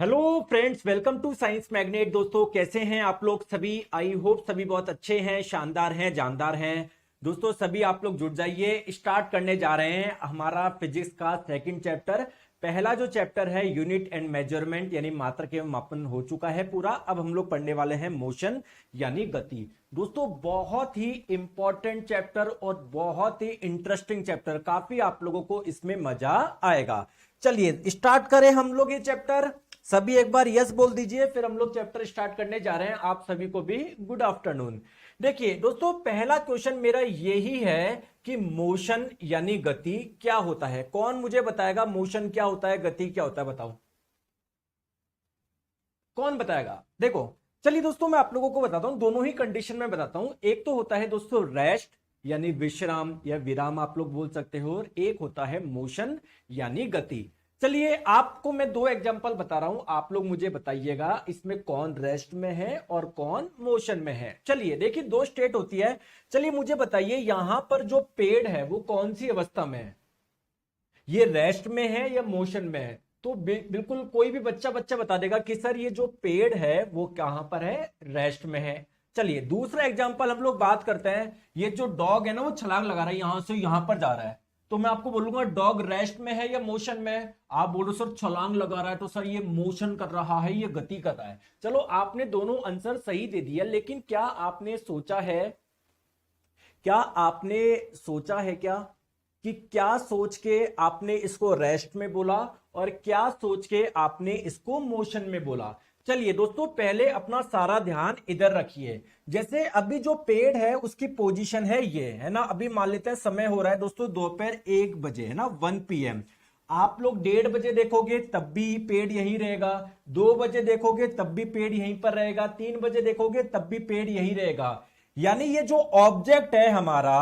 Hello friends, welcome to science magnet. दोस्तों, कैसे हैं आप लोग सभी? आई होप सभी बहुत अच्छे हैं, शानदार हैं, जानदार हैं। दोस्तों, सभी आप लोग जुट जाइए। स्टार्ट करने जा रहे हैं हमारा फिजिक्स का सेकंड चैप्टर। पहला जो चैप्टर है यूनिट एंड मेजरमेंट यानी मात्रक एवं मापन हो चुका है पूरा। अब हम लोग पढ़ने वाले हैं मोशन यानी गति। दोस्तों, बहुत ही इंपॉर्टेंट चैप्टर और बहुत ही इंटरेस्टिंग चैप्टर। काफी आप लोगों को इसमें मजा आएगा। चलिए स्टार्ट करें हम लोग ये चैप्टर। सभी एक बार यस बोल दीजिए, फिर हम लोग चैप्टर स्टार्ट करने जा रहे हैं। आप सभी को भी गुड आफ्टरनून। देखिए दोस्तों, पहला क्वेश्चन मेरा यही है कि मोशन यानी गति क्या होता है। कौन मुझे बताएगा मोशन क्या होता है, गति क्या होता है? बताओ, कौन बताएगा? देखो, चलिए दोस्तों, मैं आप लोगों को बताता हूं, दोनों ही कंडीशन में बताता हूं। एक तो होता है दोस्तों रेस्ट यानी विश्राम या विराम आप लोग बोल सकते हो, और एक होता है मोशन यानी गति। चलिए, आपको मैं दो एग्जांपल बता रहा हूं, आप लोग मुझे बताइएगा इसमें कौन रेस्ट में है और कौन मोशन में है। चलिए देखिए, दो स्टेट होती है। चलिए मुझे बताइए, यहां पर जो पेड़ है वो कौन सी अवस्था में है? ये रेस्ट में है या मोशन में है? तो बिल्कुल कोई भी बच्चा बच्चा बता देगा कि सर ये जो पेड़ है वो कहां पर है, रेस्ट में है। चलिए दूसरा एग्जांपल हम लोग बात करते हैं। ये जो डॉग है ना, वो छलांग लगा रहा है, यहां से यहां पर जा रहा है। तो मैं आपको बोलूंगा डॉग रेस्ट में है या मोशन में है? आप बोलो सर छलांग लगा रहा है तो सर ये मोशन कर रहा है, ये गति कर रहा है। चलो, आपने दोनों आंसर सही दे दिया, लेकिन क्या आपने सोचा है, क्या आपने सोचा है क्या कि क्या सोच के आपने इसको रेस्ट में बोला और क्या सोच के आपने इसको मोशन में बोला? चलिए दोस्तों, पहले अपना सारा ध्यान इधर रखिए। जैसे अभी जो पेड़ है उसकी पोजीशन है ये, है ना। अभी मान लेते हैं समय हो रहा है दोस्तों दोपहर 1 बजे, है ना, 1 PM। आप लोग 1:30 देखोगे तब भी पेड़ यहीं रहेगा, 2 बजे देखोगे तब भी पेड़ यहीं पर रहेगा, 3 बजे देखोगे तब भी पेड़ यहीं रहेगा। यानी ये जो ऑब्जेक्ट है हमारा,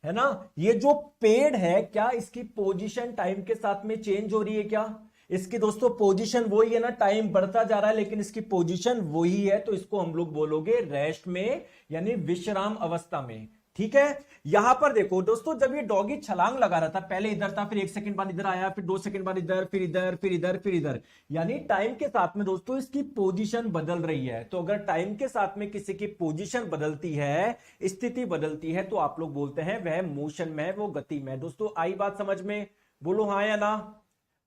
है ना, ये जो पेड़ है, क्या इसकी पोजीशन टाइम के साथ में चेंज हो रही है क्या? इसकी दोस्तों पोजीशन वही है ना, टाइम बढ़ता जा रहा है लेकिन इसकी पोजीशन वही है, तो इसको हम लोग बोलोगे रेस्ट में यानी विश्राम अवस्था में। ठीक है। यहां पर देखो दोस्तों, जब ये डॉगी छलांग लगा रहा था, पहले इधर था, फिर 1 सेकंड बाद इधर आया, फिर 2 सेकंड बाद इधर, फिर इधर, फिर इधर, फिर इधर। यानी टाइम के साथ में दोस्तों इसकी पोजीशन बदल रही है। तो अगर टाइम के साथ में किसी की पोजीशन बदलती है, स्थिति बदलती है, तो आप लोग बोलते हैं वह मोशन में, वो गति में। दोस्तों, आई बात समझ में? बोलो हाँ या ना।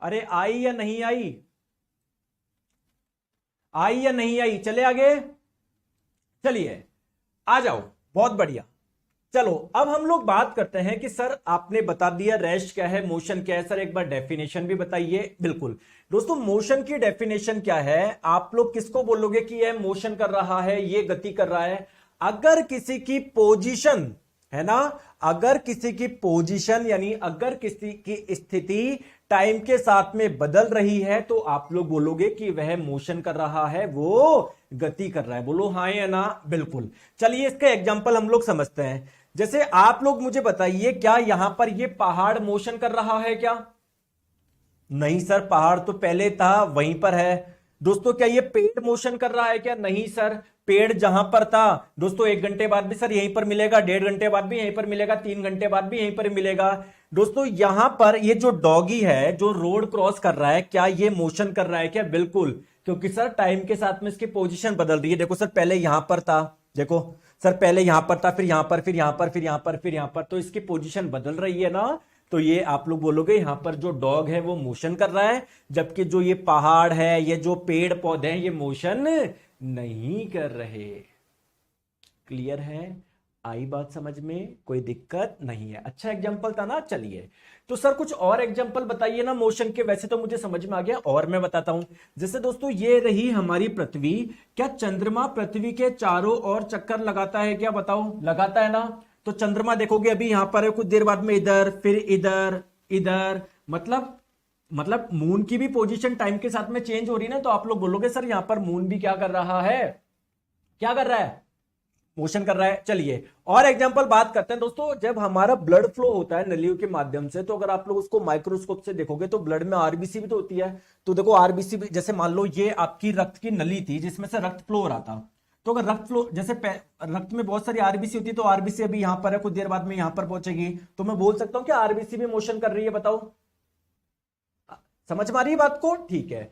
अरे आई या नहीं आई? आई या नहीं आई? चले आगे, चलिए आ जाओ, बहुत बढ़िया। चलो अब हम लोग बात करते हैं कि सर आपने बता दिया रेस्ट क्या है, मोशन क्या है, सर एक बार डेफिनेशन भी बताइए। बिल्कुल दोस्तों, मोशन की डेफिनेशन क्या है? आप लोग किसको बोलोगे कि यह मोशन कर रहा है, ये गति कर रहा है? अगर किसी की पोजीशन, है ना, अगर किसी की पोजीशन यानी अगर किसी की स्थिति टाइम के साथ में बदल रही है, तो आप लोग बोलोगे कि वह मोशन कर रहा है, वो गति कर रहा है। बोलो हाँ या ना। बिल्कुल। चलिए इसका एग्जांपल हम लोग समझते हैं। जैसे आप लोग मुझे बताइए, क्या यहां पर ये पहाड़ मोशन कर रहा है क्या? नहीं सर, पहाड़ तो पहले था वहीं पर है। दोस्तों, क्या ये पेड़ मोशन कर रहा है क्या? नहीं सर, पेड़ जहां पर था दोस्तों 1 घंटे बाद भी सर यहीं पर मिलेगा, 1.5 घंटे बाद भी यहीं पर मिलेगा, 3 घंटे बाद भी यहीं पर मिलेगा। दोस्तों, यहां पर ये जो डॉगी है जो रोड क्रॉस कर रहा है, क्या ये मोशन कर रहा है क्या? बिल्कुल, क्योंकि सर टाइम के साथ में इसकी पोजीशन बदल रही है। देखो सर, पहले यहां पर था, देखो सर पहले यहां पर था, फिर यहां पर, फिर यहां पर, फिर यहां पर, फिर यहां पर, तो इसकी पोजीशन बदल रही है ना। तो ये आप लोग बोलोगे यहां पर जो डॉग है वो मोशन कर रहा है, जबकि जो ये पहाड़ है, ये जो पेड़ पौधे हैं, ये मोशन नहीं कर रहे। क्लियर है? आई बात समझ में? कोई दिक्कत नहीं है? अच्छा एग्जांपल था ना। चलिए, तो सर कुछ और एग्जांपल बताइए ना मोशन के। वैसे तो मुझे समझ में आ गया, और मैं बताता हूं। जैसे दोस्तों, ये रही हमारी पृथ्वी, क्या चंद्रमा पृथ्वी के चारों ओर चक्कर लगाता है क्या? बताओ, लगाता है ना। तो चंद्रमा देखोगे अभी यहां पर है, कुछ देर बाद में इधर, फिर इधर, इधर, मतलब मून की भी पोजीशन टाइम के साथ में चेंज हो रही है ना। तो आप लोग बोलोगे सर यहां पर मून भी क्या कर रहा है, क्या कर रहा है? मोशन कर रहा है। चलिए और एग्जांपल बात करते हैं दोस्तों। जब हमारा ब्लड फ्लो होता है नलियों के माध्यम से, तो अगर आप लोग उसको माइक्रोस्कोप से देखोगे तो ब्लड में आरबीसी भी तो होती है। तो देखो आरबीसी भी, जैसे मान लो ये आपकी रक्त की नली थी जिसमें से रक्त फ्लो हो रहा था। तो अगर रक्त फ्लो, जैसे रक्त में बहुत सारी आरबीसी होती है, तो आरबीसी अभी यहां पर है, कुछ देर बाद में यहां पर पहुंचेगी, तो मैं बोल सकता हूं कि आरबीसी भी मोशन कर रही है। बताओ, समझ में आ रही है बात को? ठीक है।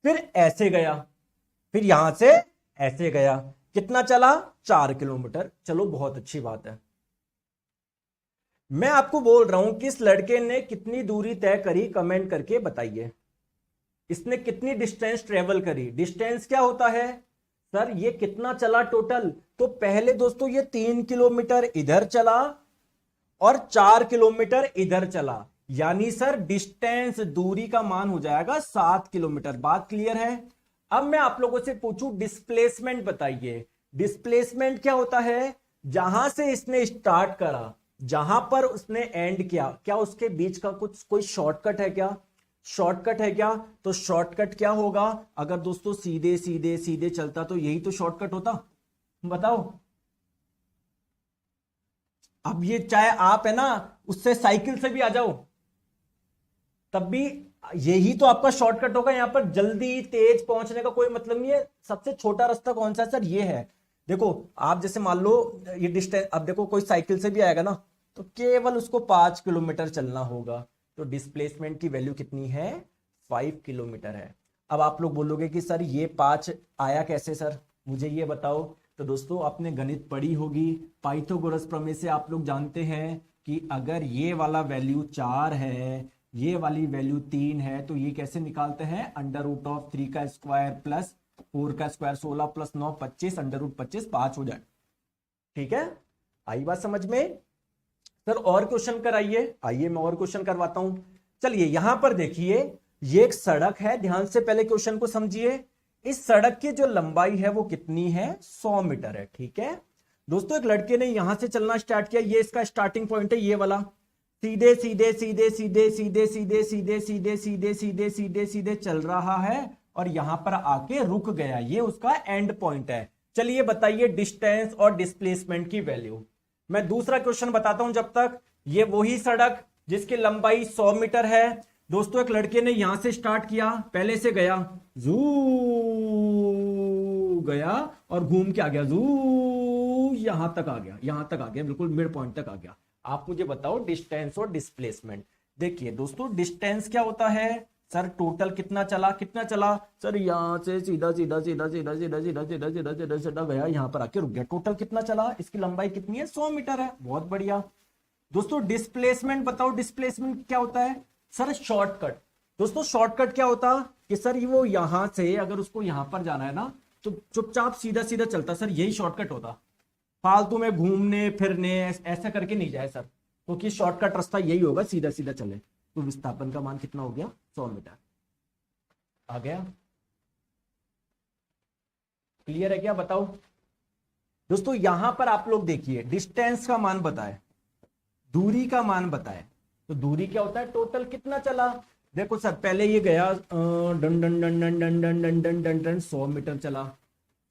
फिर ऐसे गया, फिर यहां से ऐसे गया, कितना चला? 4 किलोमीटर। चलो बहुत अच्छी बात है। मैं आपको बोल रहा हूं कि इस लड़के ने कितनी दूरी तय करी, कमेंट करके बताइए। इसने कितनी डिस्टेंस ट्रेवल करी? डिस्टेंस क्या होता है सर? ये कितना चला टोटल? तो पहले दोस्तों ये 3 किलोमीटर इधर चला और 4 किलोमीटर इधर चला, यानी सर डिस्टेंस, दूरी का मान हो जाएगा 7 किलोमीटर। बात क्लियर है? अब मैं आप लोगों से पूछूं डिस्प्लेसमेंट बताइए। डिस्प्लेसमेंट क्या होता है? जहां से इसने स्टार्ट करा, जहां पर उसने एंड किया, क्या उसके बीच का कुछ कोई शॉर्टकट है क्या? शॉर्टकट है क्या? तो शॉर्टकट क्या होगा? अगर दोस्तों सीधे सीधे सीधे चलता तो यही तो शॉर्टकट होता। बताओ। अब ये चाहे आप है ना उससे साइकिल से भी आ जाओ, तब भी यही तो आपका शॉर्टकट होगा। यहां पर जल्दी तेज पहुंचने का कोई मतलब नहीं है। सबसे छोटा रास्ता कौन सा है सर? ये है। देखो आप जैसे मान लो ये डिस्टेंस, अब देखो कोई साइकिल से भी आएगा ना तो केवल उसको 5 किलोमीटर चलना होगा। तो डिस्प्लेसमेंट की वैल्यू कितनी है? 5 किलोमीटर है। अब आप लोग बोलोगे कि सर ये 5 आया कैसे सर, मुझे ये बताओ। तो दोस्तों आपने गणित पढ़ी होगी, पाइथागोरस प्रमेय से आप लोग जानते हैं कि अगर ये वाला वैल्यू 4 है, ये वाली वैल्यू 3 है, तो ये कैसे निकालते हैं? अंडर रूट ऑफ 3 का स्क्वायर प्लस 4 का स्क्वायर, 16 प्लस 9 25, अंडर रूट 25 5 हो जाए। ठीक है, आई बात समझ में? सर और क्वेश्चन कराइए। आइए मैं और क्वेश्चन करवाता हूं। चलिए यहां पर देखिए, ये एक सड़क है, ध्यान से पहले क्वेश्चन को समझिए। इस सड़क की जो लंबाई है वो कितनी है? 100 मीटर है। ठीक है दोस्तों, एक लड़के ने यहां से चलना स्टार्ट किया, ये इसका स्टार्टिंग पॉइंट है, ये वाला। सीधे सीधे सीधे सीधे सीधे सीधे सीधे सीधे सीधे सीधे सीधे सीधे चल रहा है और यहां पर आके रुक गया, ये उसका एंड पॉइंट है। चलिए बताइए डिस्टेंस और डिस्प्लेसमेंट की वैल्यू। मैं दूसरा क्वेश्चन बताता हूं जब तक। ये वही सड़क जिसकी लंबाई 100 मीटर है। दोस्तों एक लड़के ने यहां से स्टार्ट किया, पहले से गया, जू गया और घूम के आ गया, जू यहां तक आ गया, यहां तक आ गया, बिल्कुल मिड पॉइंट तक आ गया। आप मुझे बताओ डिस्टेंस और डिस्प्लेसमेंट। देखिए दोस्तों डिस्टेंस क्या होता है सर? टोटल कितना चला, कितना चला सर? यहां से सीधा सीधा सीधा सीधा सीधा सीधा सीधा सीधा सीधा सीधा गया, यहां पर आके रुक गया। टोटल कितना चला? इसकी लंबाई कितनी है? 100 मीटर है। बहुत बढ़िया। दोस्तों डिस्प्लेसमेंट बताओ, डिस्प्लेसमेंट क्या होता है सर? शॉर्टकट। दोस्तों शॉर्टकट क्या होता कि सर वो यहां से अगर उसको यहां पर जाना है ना तो चुपचाप सीधा सीधा चलता, सर यही शॉर्टकट होता। फालतू में घूमने फिरने ऐसा करके नहीं जाए सर, क्योंकि शॉर्टकट रास्ता यही होगा, सीधा सीधा चले। तो विस्थापन का मान कितना हो गया? 100 मीटर। आ गया? क्लियर है क्या? बताओ। दोस्तों यहां पर आप लोग देखिए, डिस्टेंस का मान बताए, दूरी का मान बताए। तो दूरी क्या होता है? टोटल कितना चला। देखो सर पहले ये गया done done done done done done done done done done 100 metre चला,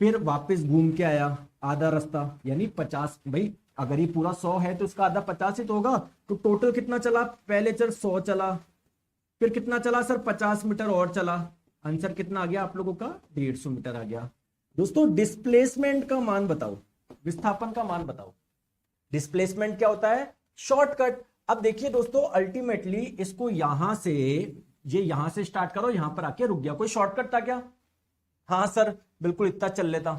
फिर वापस घूम के आया आधा रास्ता, यानी 50। भाई अगर ये पूरा 100 है तो इसका आधा 50 ही तो होगा। तो टोटल कितना चला? पहले चल 100 चला, फिर कितना चला सर? 50 मीटर और चला। आंसर कितना आ गया आप लोगों का? 150 मीटर आ गया। दोस्तों डिस्प्लेसमेंट का मान बताओ, विस्थापन का मान बताओ। डिस्प्लेसमेंट क्या होता है? शॉर्टकट। अब देखिए दोस्तों अल्टीमेटली इसको यहां से, ये यहां से स्टार्ट करो, यहां पर आके रुक गया, कोई शॉर्टकट था क्या? हाँ सर बिल्कुल इतना चल लेता,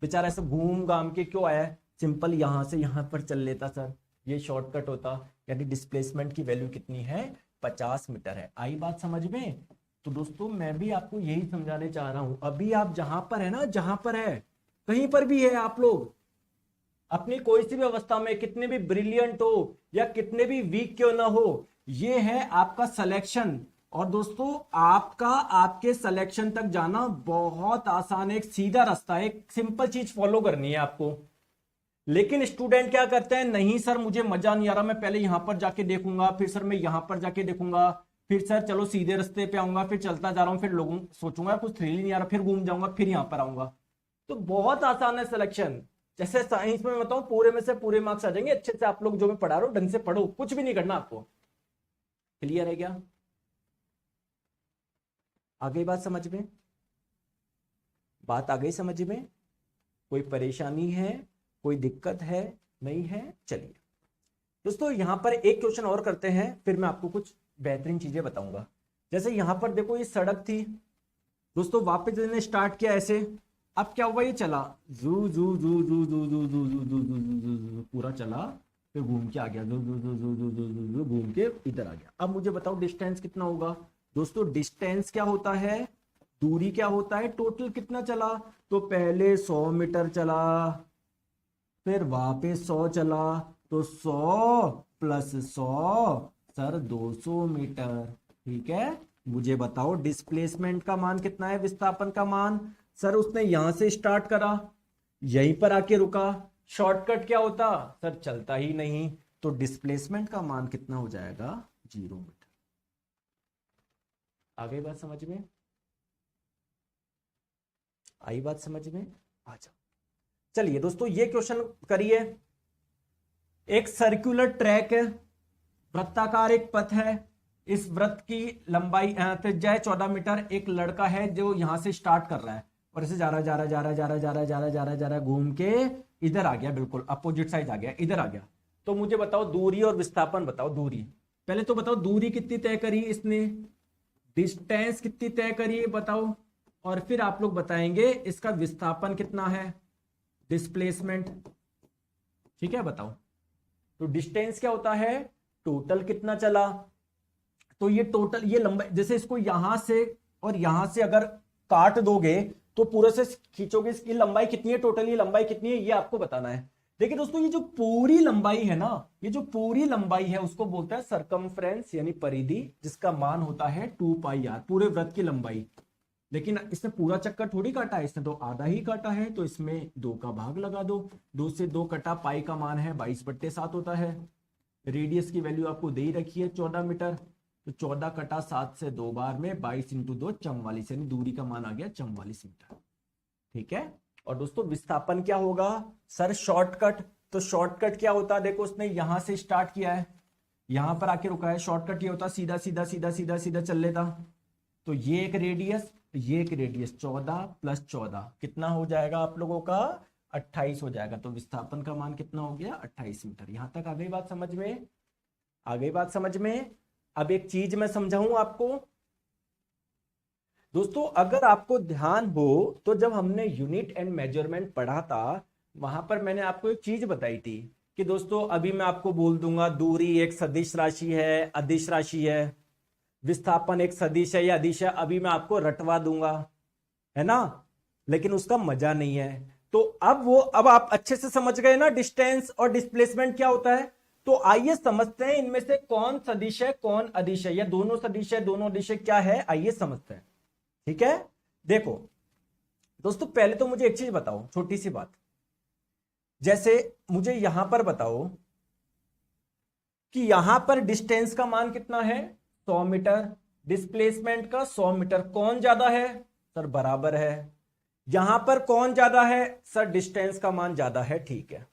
बेचारा ऐसे घूम घाम के क्यों आया है, सिंपल यहां से यहां पर चल लेता सर, ये शॉर्टकट होता। यानी डिस्प्लेसमेंट की वैल्यू कितनी है? 50 मीटर है। आई बात समझ में? तो दोस्तों मैं भी आपको यही समझाने चाह रहा हूं। अभी आप जहां पर है ना, जहां पर है, कहीं पर भी है आप लोग, अपनी कोई सी भी अवस्था में कितने भी ब्रिलियंट हो या कितने भी वीक क्यों ना हो, ये है आपका सिलेक्शन। और दोस्तों आपका, आपके सिलेक्शन तक जाना बहुत आसान है, एक सीधा रास्ता है, एक सिंपल चीज फॉलो करनी है आपको। लेकिन स्टूडेंट क्या करते हैं? नहीं सर मुझे मजा नहीं आ रहा, मैं पहले यहां पर जाके देखूंगा, फिर सर मैं यहां पर जाके देखूंगा, फिर सर चलो सीधे रास्ते पे आऊंगा, फिर चलता जा रहा हूं, फिर लोगों सोचूंगा कुछ थ्रिल नहीं आ रहा, फिर घूम जाऊंगा, फिर यहां पर आऊंगा। तो बहुत आसान है सिलेक्शन। जैसे साइंस में बताऊं, पूरे में से पूरे मार्क्स आ जाएंगे अच्छे से। आप लोग जो मैं पढ़ा रहा हूं ढंग से पढ़ो, कुछ भी नहीं करना आपको। क्लियर है क्या? आ गई बात समझ में? बात आ गई समझ में? कोई परेशानी है, कोई दिक्कत है? नहीं है? चलिए दोस्तों यहां पर एक क्वेश्चन और करते हैं, फिर मैं आपको कुछ बेहतरीन चीजें बताऊंगा। जैसे यहां पर देखो ये सड़क थी, दोस्तों वापस इसने स्टार्ट किया ऐसे, अब क्या हुआ, ये चला जू जू जू जू जू जू जू जू जू जू जू जू पूरा चला, फिर घूम के आ गया, जू जू जू जू जू जू जू जू घूम के इधर आ गया। अब मुझे बताओ डिस्टेंस कितना होगा। दोस्तों डिस्टेंस क्या होता है, दूरी क्या होता है, टोटल कितना चला। तो पहले 100 मीटर चला, फिर वापस 100 चला, तो 100 प्लस 100 सर 200 मीटर। ठीक है, मुझे बताओ डिस्प्लेसमेंट का मान कितना है, विस्थापन का मान। सर उसने यहां से स्टार्ट करा, यहीं पर आके रुका, शॉर्टकट क्या होता सर, चलता ही नहीं, तो डिस्प्लेसमेंट का मान कितना हो जाएगा, 0 मीटर। आ गई बात समझ में, आई बात समझ में, आ जाओ। चलिए दोस्तों ये क्वेश्चन करिए। एक सर्कुलर ट्रैक है, वृत्ताकार एक पथ है, इस वृत्त की लंबाई त्रिज्या है 14 मीटर। एक लड़का है जो यहां से स्टार्ट कर रहा है और ऐसे जा रहा जा रहा जा रहा जा रहा जा रहा जा रहा जा रहा जा रहा घूम के इधर आ गया, बिल्कुल अपोजिट साइड आ गया, इधर आ गया। तो मुझे बताओ दूरी और विस्थापन बताओ। दूरी पहले तो बताओ, दूरी कितनी तय करी इसने, डिस्टेंस कितनी तय करी बताओ, और फिर आप लोग बताएंगे इसका विस्थापन कितना है, डिस्प्लेसमेंट। ठीक है बताओ। तो डिस्टेंस क्या होता है, टोटल कितना चला, तो ये टोटल, ये लंबाई, जैसे इसको यहां से और यहां से अगर काट दोगे तो पूरे से खींचोगे, इसकी लंबाई कितनी है, टोटल ये लंबाई कितनी है, ये आपको बताना है। देखिए दोस्तों ये जो पूरी लंबाई है ना, ये जो पूरी लंबाई है उसको बोलता है सरकमफ्रेंस यानी परिधि, जिसका मान होता है 2πr, पूरे वृत्त की लंबाई। लेकिन इसने पूरा चक्कर थोड़ी काटा है, इसने तो आधा ही काटा है, तो इसमें 2 का भाग लगा दो, 2 से 2 कटा, पाई का मान है 22/7 होता है। रेडियस की वैल्यू आपको दे ही रखी है 14 मीटर, तो 14 कटा 7 से 2 बार में 22 × 2 44, यानी दूरी का मान आ गया 44 मीटर। ठीक है। और दोस्तों विस्थापन क्या होगा सर, शॉर्टकट। तो शॉर्टकट क्या होता है, देखो उसने यहां से स्टार्ट किया है, यहां पर आके रुका है, शॉर्टकट ये होता सीधा सीधा सीधा सीधा सीधा चल लेता। तो ये एक रेडियस, ये एक रेडियस, 14 + 14 कितना हो जाएगा आप लोगों का, 28 हो जाएगा। तो विस्थापन का मान कितना हो गया, 28 मीटर। यहां तक आ गई बात समझ में, आ गई बात समझ में। अब एक चीज मैं समझाऊं आपको दोस्तों, अगर आपको ध्यान हो तो जब हमने यूनिट एंड मेजरमेंट पढ़ा था, वहां पर मैंने आपको एक चीज बताई थी कि दोस्तों अभी मैं आपको बोल दूंगा दूरी एक सदिश राशि है, अदिश राशि है, विस्थापन एक सदिश है या अदिश है, अभी मैं आपको रटवा दूंगा, है ना, लेकिन उसका मजा नहीं है। तो अब आप अच्छे से समझ गए ना डिस्टेंस और डिस्प्लेसमेंट क्या होता है। तो आइए समझते हैं इनमें से कौन सदिश है कौन अदिश है, या दोनों सदिश है दोनों अदिश है, क्या है आइए समझते हैं। ठीक है, देखो दोस्तों पहले तो मुझे एक चीज बताओ, छोटी सी बात, जैसे मुझे यहां पर बताओ कि यहां पर डिस्टेंस का मान कितना है, 100 मीटर, डिस्प्लेसमेंट का 100 मीटर, कौन ज्यादा है सर, बराबर है। यहां पर कौन ज्यादा है सर, डिस्टेंस का मान ज्यादा है, ठीक है।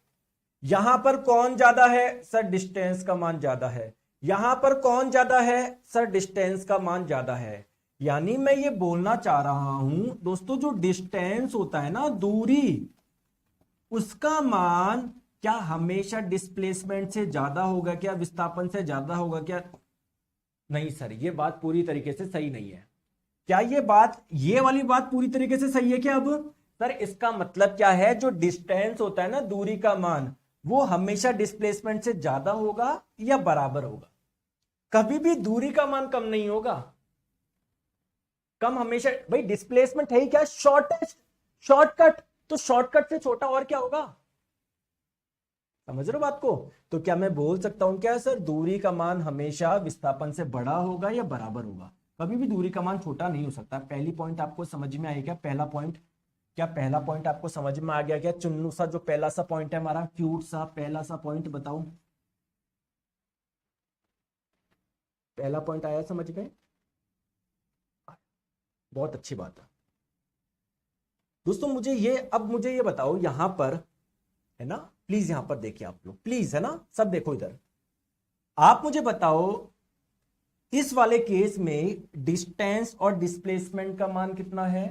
यहां पर कौन ज्यादा है सर, डिस्टेंस का मान ज्यादा है। यहां पर कौन ज्यादा है सर, डिस्टेंस का मान ज्यादा है। यानी मैं ये बोलना चाह रहा हूं दोस्तों, जो डिस्टेंस होता है ना, दूरी, उसका मान क्या हमेशा डिस्प्लेसमेंट से ज्यादा होगा क्या, विस्थापन से ज्यादा होगा क्या। नहीं सर, ये बात पूरी तरीके से सही नहीं है। क्या ये वाली बात पूरी तरीके से सही है क्या। अब सर इसका मतलब क्या है, जो डिस्टेंस होता है ना, दूरी का मान, वो हमेशा डिस्प्लेसमेंट से ज्यादा होगा या बराबर होगा। कभी भी दूरी का मान कम नहीं होगा, कम हमेशा, भाई डिस्प्लेसमेंट है ही क्या, शॉर्टेस्ट शॉर्टकट, तो शॉर्टकट से छोटा और क्या होगा, समझ रहे हो बात को। तो क्या मैं बोल सकता हूं क्या सर, दूरी का मान हमेशा विस्थापन से बड़ा होगा या बराबर होगा, कभी भी दूरी का मान छोटा नहीं हो सकता। पहली पॉइंट आपको समझ में आई क्या, पहला पॉइंट, क्या पहला पॉइंट आपको समझ में आ गया क्या, चुन्नू सा जो पहला सा पॉइंट है हमारा, क्यूट सा पहला सा पॉइंट बताओ, पहला पॉइंट आया समझ में, बहुत अच्छी बात है दोस्तों। मुझे ये बताओ, यहां पर है ना, प्लीज यहां पर देखिए आप लोग, प्लीज, है ना, सब देखो इधर। आप मुझे बताओ इस वाले केस में डिस्टेंस और डिस्प्लेसमेंट का मान कितना है,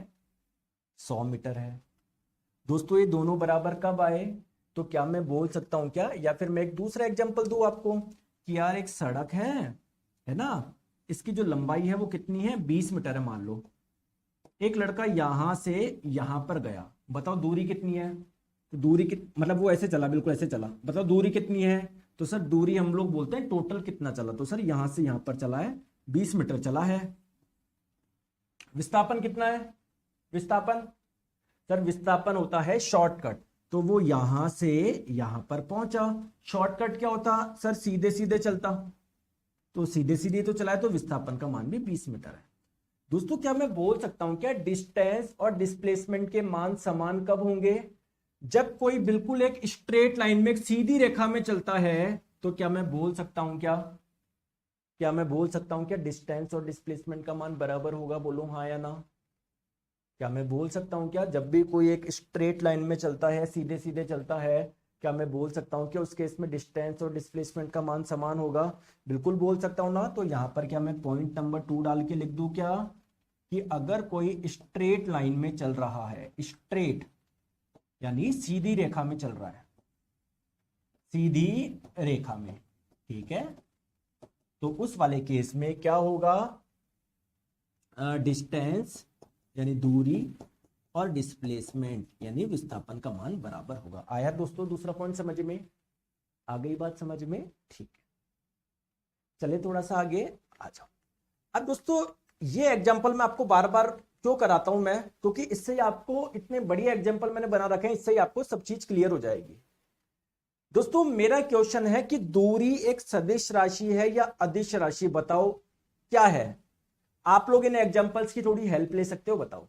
100 मीटर है। दोस्तों ये दोनों बराबर कब आए, तो क्या मैं बोल सकता हूं क्या, या फिर मैं एक दूसरा एग्जांपल दूं आपको कि यार एक सड़क है ना, इसकी जो लंबाई है वो कितनी है, 20 मीटर है मान लो, एक लड़का यहां से यहां पर गया, बताओ दूरी कितनी है? तो दूरी मतलब वो ऐसे चला, बिल्कुल ऐसे चला, बताओ दूरी कितनी है? तो सर दूरी हम लोग बोलते हैं टोटल कितना चला, तो सर यहां से यहां पर चला है 20 मीटर चला है। विस्थापन कितना है? विस्थापन, सर विस्थापन होता है शॉर्टकट, तो वो यहां से यहां पर पहुंचा। शॉर्टकट क्या होता सर? सीधे सीधे चलता, तो सीधे सीधे तो चला है, तो विस्थापन का मान भी 20 मीटर है। दोस्तों क्या मैं बोल सकता हूं क्या डिस्टेंस और डिस्प्लेसमेंट के मान समान कब होंगे? जब कोई बिल्कुल एक स्ट्रेट लाइन में, एक सीधी रेखा में चलता है, तो क्या मैं बोल सकता हूं क्या मैं बोल सकता हूं क्या डिस्टेंस और डिस्प्लेसमेंट का मान बराबर होगा? बोलो हाँ या ना। क्या मैं बोल सकता हूं क्या जब भी कोई एक स्ट्रेट लाइन में चलता है, सीधे सीधे चलता है, क्या मैं बोल सकता हूं कि उस केस में डिस्टेंस और डिस्प्लेसमेंट का मान समान होगा? बिल्कुल बोल सकता हूं ना। तो यहां पर क्या मैं पॉइंट नंबर 2 डाल के लिख दूं क्या, कि अगर कोई स्ट्रेट लाइन में चल रहा है, स्ट्रेट यानी सीधी रेखा में चल रहा है, सीधी रेखा में, ठीक है, तो उस वाले केस में क्या होगा? डिस्टेंस यानी दूरी और डिस्प्लेसमेंट यानी विस्थापन का मान बराबर होगा। आया दोस्तों दूसरा पॉइंट समझ में? आ गई बात समझ में? ठीक है, चले थोड़ा सा आगे आ जाओ। अब दोस्तों ये एग्जांपल मैं आपको बार बार क्यों कराता हूं मैं, क्योंकि इससे आपको, इतने बढ़िया एग्जांपल मैंने बना रखे हैं, इससे आपको सब चीज क्लियर हो जाएगी। दोस्तों मेरा क्वेश्चन है कि दूरी एक सदिश राशि है या अदिश राशि, बताओ क्या है? आप लोग इन एग्जांपल्स की थोड़ी हेल्प ले सकते हो, बताओ।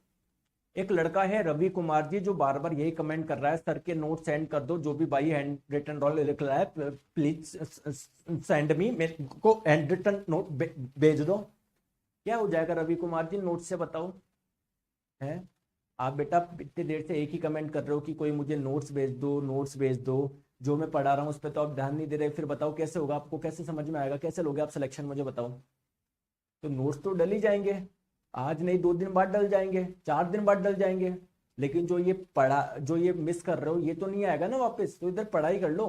एक लड़का है रवि कुमार जी, जो बार बार यही कमेंट कर रहा है, सर के नोट सेंड कर दो, जो भी बाई हैंड रिटन रोल लिख रहा है प्लीज सेंड मी, मेरे को हैंड रिटन नोट भेज दो। क्या हो जाएगा रवि कुमार जी नोट से, बताओ। है आप बेटा इतनी देर से एक ही कमेंट कर रहे हो कि कोई मुझे नोट्स भेज दो, नोट्स भेज दो, जो मैं पढ़ा रहा हूँ उस पर तो आप ध्यान नहीं दे रहे, फिर बताओ कैसे होगा? आपको कैसे समझ में आएगा? कैसे लोगे आप सिलेक्शन, मुझे बताओ। तो नोट्स तो डल ही जाएंगे, आज नहीं 2 दिन बाद डल जाएंगे, 4 दिन बाद डल जाएंगे, लेकिन जो ये पढ़ा, जो ये मिस कर रहे हो, ये तो नहीं आएगा ना वापस, तो इधर पढ़ाई कर लो।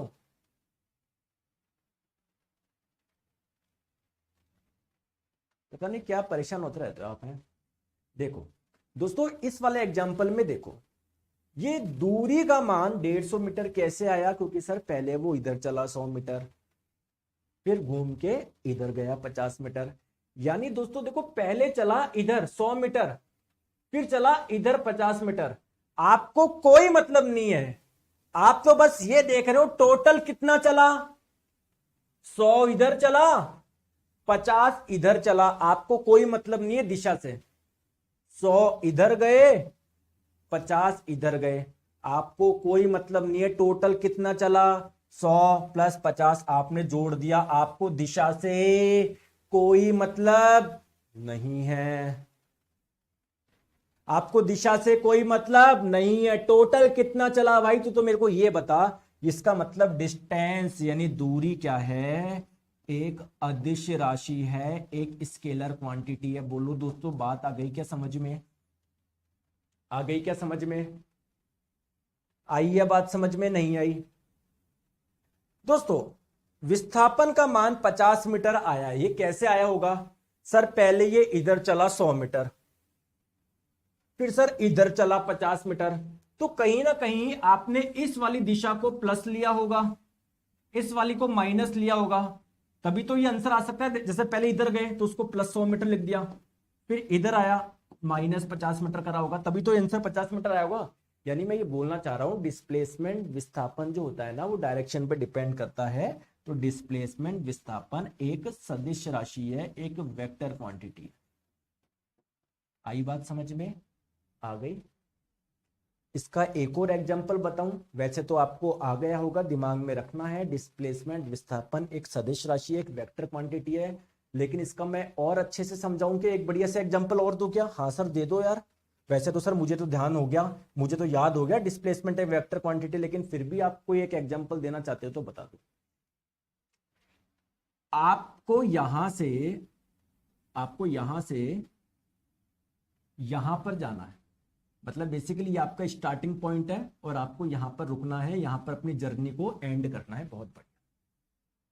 पता नहीं क्या परेशान होते रहते हो आप हैं। देखो दोस्तों इस वाले एग्जाम्पल में देखो, ये दूरी का मान 150 मीटर कैसे आया? क्योंकि सर पहले वो इधर चला 100 मीटर, फिर घूम के इधर गया 50 मीटर, यानी दोस्तों देखो पहले चला इधर 100 मीटर, फिर चला इधर 50 मीटर। आपको कोई मतलब नहीं है, आप तो बस ये देख रहे हो टोटल कितना चला, 100 इधर चला, 50 इधर चला, आपको कोई मतलब नहीं है दिशा से। 100 इधर गए, 50 इधर गए, आपको कोई मतलब नहीं है टोटल कितना चला, 100 प्लस 50 आपने जोड़ दिया, आपको दिशा से कोई मतलब नहीं है, आपको दिशा से कोई मतलब नहीं है। टोटल कितना चला भाई, तो मेरे को ये बता। इसका मतलब डिस्टेंस यानी दूरी क्या है? एक अदिश राशि है, एक स्केलर क्वांटिटी है। बोलो दोस्तों बात आ गई क्या समझ में? आ गई क्या समझ में? आई है बात समझ में? नहीं आई? दोस्तों विस्थापन का मान 50 मीटर आया, ये कैसे आया होगा? सर पहले ये इधर चला 100 मीटर, फिर सर इधर चला 50 मीटर, तो कहीं ना कहीं आपने इस वाली दिशा को प्लस लिया होगा, इस वाली को माइनस लिया होगा, तभी तो ये आंसर आ सकता है। जैसे पहले इधर गए तो उसको प्लस 100 मीटर लिख दिया, फिर इधर आया माइनस 50 मीटर करा होगा, तभी तो आंसर 50 मीटर आया होगा। यानी मैं ये बोलना चाह रहा हूं डिस्प्लेसमेंट विस्थापन जो होता है ना, वो डायरेक्शन पे डिपेंड करता है। तो डिस्प्लेसमेंट विस्थापन एक सदिश राशि है, एक वेक्टर क्वांटिटी है। आई बात समझ में? आ गई? इसका एक और एग्जांपल बताऊं, वैसे तो आपको आ गया होगा, दिमाग में रखना है। डिस्प्लेसमेंट विस्थापन एक सदिश राशि है, एक वेक्टर क्वांटिटी है, लेकिन इसका मैं और अच्छे से समझाऊं कि एक बढ़िया से एग्जांपल और दो क्या? हाँ सर दे दो यार। वैसे तो सर मुझे तो ध्यान हो गया, मुझे तो याद हो गया डिस्प्लेसमेंट एक वेक्टर क्वांटिटी, लेकिन फिर भी आपको एक एग्जांपल देना चाहते हो तो बता दो। आपको यहां से यहां पर जाना है, मतलब बेसिकली ये आपका स्टार्टिंग पॉइंट है और आपको यहां पर रुकना है, यहां पर अपनी जर्नी को एंड करना है। बहुत बढ़िया,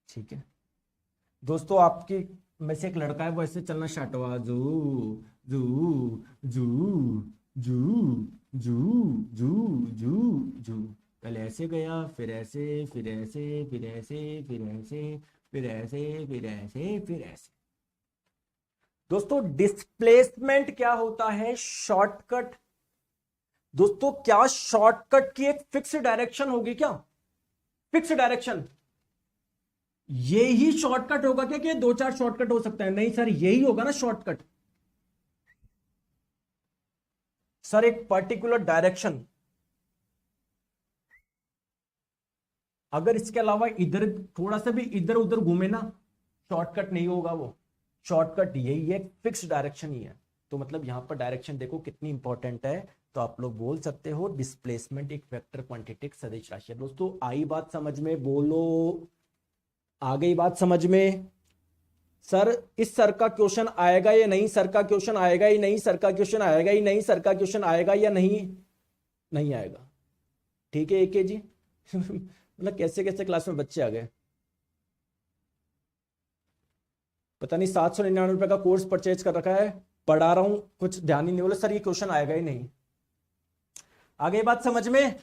ठीक है दोस्तों। आपकी में से एक लड़का है, वो ऐसे चलना स्टार्ट हुआ, जू जू जू जू जू जू जू जू। पहले ऐसे गया, फिर ऐसे, फिर ऐसे, फिर ऐसे, फिर ऐसे, फिर ऐसे, फिर ऐसे, फिर ऐसे। दोस्तों डिस्प्लेसमेंट क्या होता है? शॉर्टकट। दोस्तों क्या शॉर्टकट की एक फिक्स डायरेक्शन होगी क्या? फिक्स डायरेक्शन, ये ही शॉर्टकट होगा क्या? कि दो चार शॉर्टकट हो सकता है? नहीं सर, यही होगा ना शॉर्टकट। सर एक पर्टिकुलर डायरेक्शन, अगर इसके अलावा इधर थोड़ा सा भी इधर उधर घूमे ना, शॉर्टकट नहीं होगा वो। शॉर्टकट यही है, फिक्स डायरेक्शन ही है। तो मतलब यहां पर डायरेक्शन देखो कितनी इंपॉर्टेंट है। तो आप लोग बोल सकते हो डिस्प्लेसमेंट एक वेक्टर क्वांटिटी सदिश राशि है। दोस्तों आई बात समझ में? बोलो, आ गई बात समझ में? सर इस सर का क्वेश्चन आएगा या नहीं? सर का क्वेश्चन आएगा ही नहीं? सर का क्वेश्चन आएगा ही नहीं? सर का क्वेश्चन आएगा या नहीं? नहीं आएगा। ठीक है एके जी। मतलब कैसे कैसे क्लास में बच्चे आ गए, पता नहीं। 799 रुपए का कोर्स परचेज कर रखा है, पढ़ा रहा हूं, कुछ ध्यान ही नहीं। बोले सर ये क्वेश्चन आएगा ही नहीं। आ गई बात समझ में?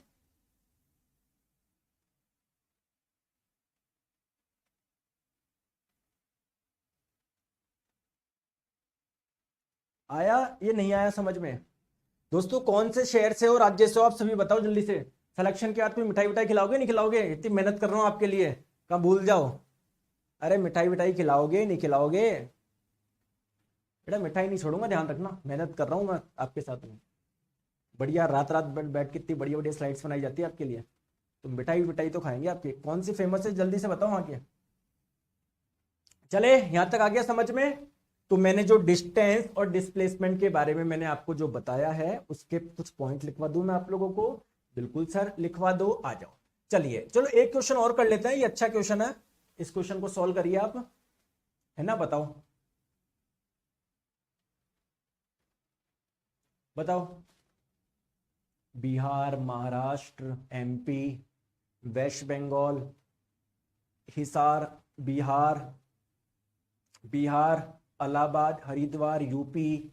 आया ये नहीं आया समझ में? दोस्तों कौन से शहर से हो, राज्य से हो, आप सभी बताओ जल्दी से। सिलेक्शन के बाद कोई मिठाई विठाई खिलाओगे नहीं खिलाओगे? इतनी मेहनत कर रहा हूं आपके लिए, कहाँ भूल जाओ। अरे मिठाई विठाई खिलाओगे नहीं खिलाओगे? बेटा मिठाई नहीं छोड़ूंगा, ध्यान रखना, मेहनत कर रहा हूं मैं आपके साथ में। बढ़िया रात रात बैठ के इतनी बढ़िया बढ़िया स्लाइड्स बनाई जाती है आपके लिए। तो मिठाई विठाई तो खाएंगे आपके। कौन सी फेमस है जल्दी से बताओ वहां के। चले यहां तक आ गया समझ में? तो मैंने जो डिस्टेंस और डिस्प्लेसमेंट के बारे में मैंने आपको जो बताया है, उसके कुछ पॉइंट लिखवा दूं मैं आप लोगों को? बिल्कुल सर लिखवा दो, आ जाओ। चलिए चलो एक क्वेश्चन और कर लेते हैं, ये अच्छा क्वेश्चन है, इस क्वेश्चन को सॉल्व करिए आप, है ना? बताओ बताओ। Bihar, Maharashtra, MP, West Bengal, Hisar, Bihar, Bihar, Allahabad, Haridwar, UP,